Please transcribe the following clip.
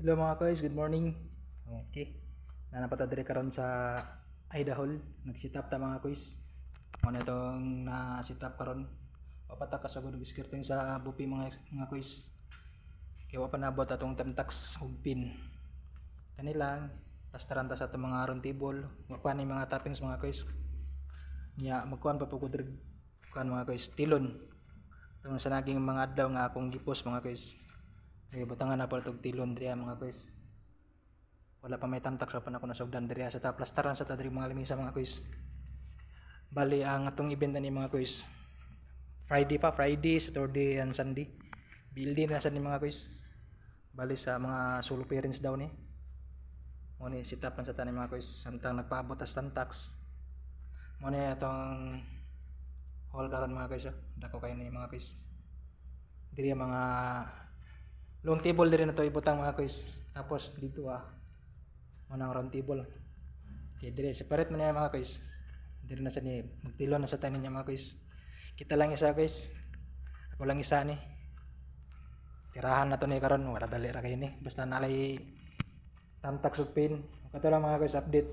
Hello mga guys, good morning. Okay. Nanapata diri karon sa Idaho. Nag-sit up ta mga guys. Ano itong na-sit up karon? Papata ka sa gudog skirting sa bupi mga guys. Kaya pa nabot atong tamtax ug pin. Kani lang plastaran ta sa atong mga round table. Wa ni mga toppings mga guys. Nya magkuan pa pugod diri kan mga guys, tilon. Tungod sa naging mga adlaw nga akong gipos mga guys. Kaya butangan na pa itong tilon diri mga guys. Wala pa may tamtak sa panako na sugdan diri sa ta plastaran sa ta diri mga lamisa mga guys. Bali ang atong event ni mga guys. Friday, Saturday and Sunday. Building na sa ni mga guys. Bali sa mga solo parents daw ni. Mo ni sit up sa tanim mga guys. Samtang nagpaabot as tamtax. Mo ni atong hall karon mga guys. Dako kayo ni mga guys. Diri mga long table diri na to ibutang mga guys. Tapos dito manang round table. Okay, dire separate man mga guys. Dire na sa ni magtilo na sa tanin niya mga guys. Kita lang isa guys. Ako lang isa ni. Tirahan na to ni karon, wala dali ra kay ni. Basta nalay tamtak sug pin. Kato lang mga guys update.